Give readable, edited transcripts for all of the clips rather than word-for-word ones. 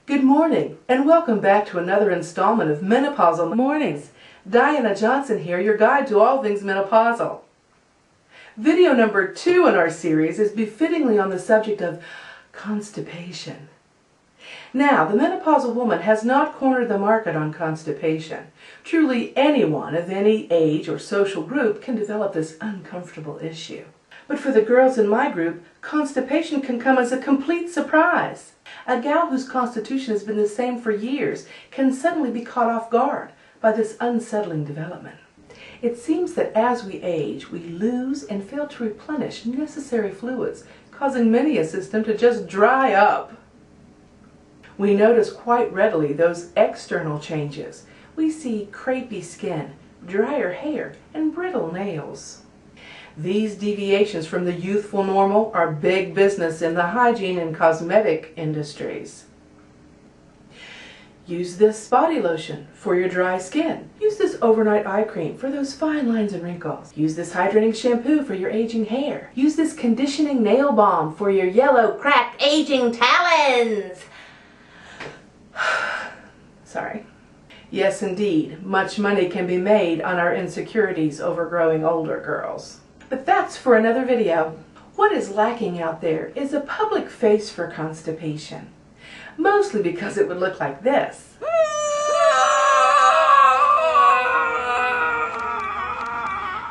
Good morning, and welcome back to another installment of Menopausal Mornings. Diana Johnson here, your guide to all things menopausal. Video number 2 in our series is befittingly on the subject of constipation. Now, the menopausal woman has not cornered the market on constipation. Truly anyone of any age or social group can develop this uncomfortable issue. But for the girls in my group, constipation can come as a complete surprise. A gal whose constitution has been the same for years can suddenly be caught off guard by this unsettling development. It seems that as we age, we lose and fail to replenish necessary fluids, causing many a system to just dry up. We notice quite readily those external changes. We see crepey skin, drier hair, and brittle nails. These deviations from the youthful normal are big business in the hygiene and cosmetic industries. Use this body lotion for your dry skin. Use this overnight eye cream for those fine lines and wrinkles. Use this hydrating shampoo for your aging hair. Use this conditioning nail balm for your yellow, cracked, aging talons. Sorry. Yes, indeed, much money can be made on our insecurities over growing older girls. But that's for another video. What is lacking out there is a public face for constipation. Mostly because it would look like this.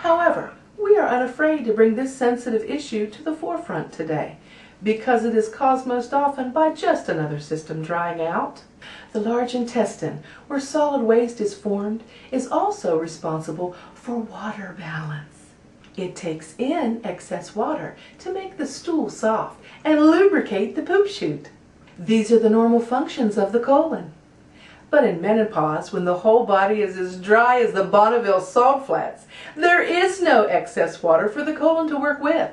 However, we are unafraid to bring this sensitive issue to the forefront today, because it is caused most often by just another system drying out. The large intestine, where solid waste is formed, is also responsible for water balance. It takes in excess water to make the stool soft and lubricate the poop chute. These are the normal functions of the colon. But in menopause, when the whole body is as dry as the Bonneville salt flats, there is no excess water for the colon to work with,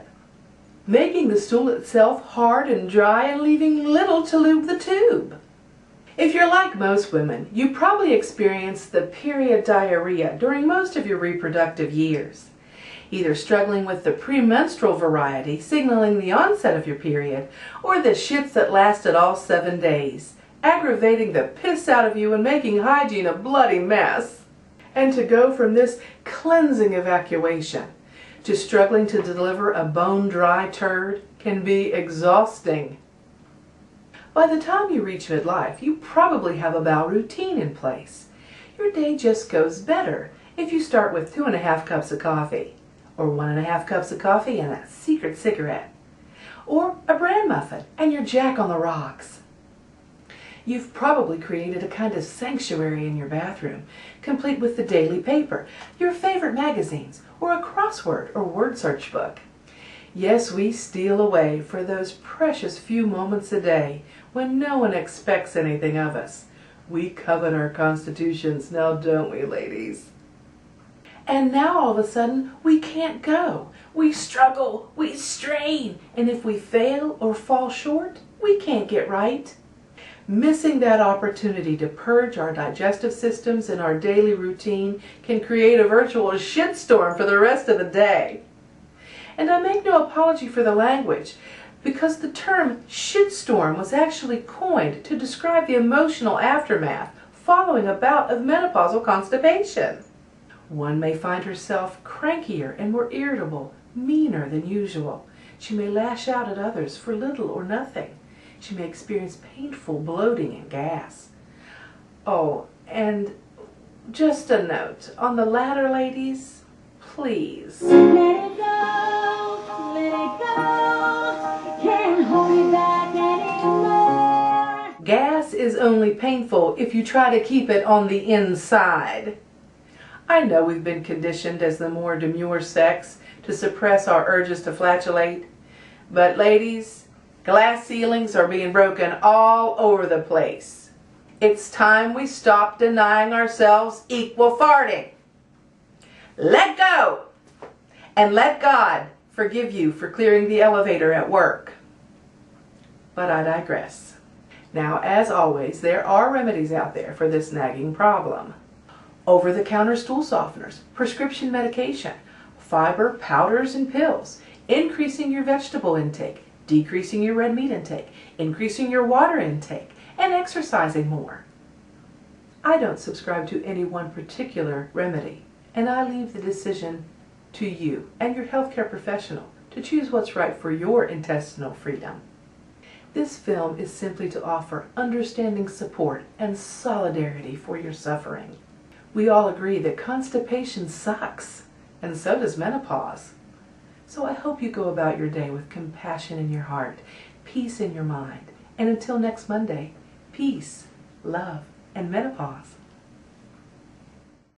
making the stool itself hard and dry and leaving little to lube the tube. If you're like most women, you probably experience the period diarrhea during most of your reproductive years, either struggling with the premenstrual variety, signaling the onset of your period, or the shits that lasted all 7 days, aggravating the piss out of you and making hygiene a bloody mess. And to go from this cleansing evacuation to struggling to deliver a bone-dry turd can be exhausting. By the time you reach midlife, you probably have a bowel routine in place. Your day just goes better if you start with 2.5 cups of coffee, or 1.5 cups of coffee and a secret cigarette, or a bran muffin and your Jack on the Rocks. You've probably created a kind of sanctuary in your bathroom, complete with the daily paper, your favorite magazines, or a crossword or word search book. Yes, we steal away for those precious few moments a day when no one expects anything of us. We covet our constitutions now, don't we, ladies? And now all of a sudden we can't go. We struggle, we strain, and if we fail or fall short, we can't get right. Missing that opportunity to purge our digestive systems in our daily routine can create a virtual shitstorm for the rest of the day. And I make no apology for the language, because the term shitstorm was actually coined to describe the emotional aftermath following a bout of menopausal constipation. One may find herself crankier and more irritable, meaner than usual. She may lash out at others for little or nothing. She may experience painful bloating and gas. Oh, and just a note, on the latter, ladies, please. Let it go, let it go, can't hold me back anymore. Gas is only painful if you try to keep it on the inside. I know we've been conditioned as the more demure sex to suppress our urges to flatulate, but ladies, glass ceilings are being broken all over the place. It's time we stop denying ourselves equal farting. Let go, and let God forgive you for clearing the elevator at work. But I digress. Now, as always, there are remedies out there for this nagging problem. Over-the-counter stool softeners, prescription medication, fiber powders and pills, increasing your vegetable intake, decreasing your red meat intake, increasing your water intake, and exercising more. I don't subscribe to any one particular remedy, and I leave the decision to you and your healthcare professional to choose what's right for your intestinal freedom. This film is simply to offer understanding support and solidarity for your suffering. We all agree that constipation sucks, and so does menopause. So I hope you go about your day with compassion in your heart, peace in your mind, and until next Monday, peace, love, and menopause.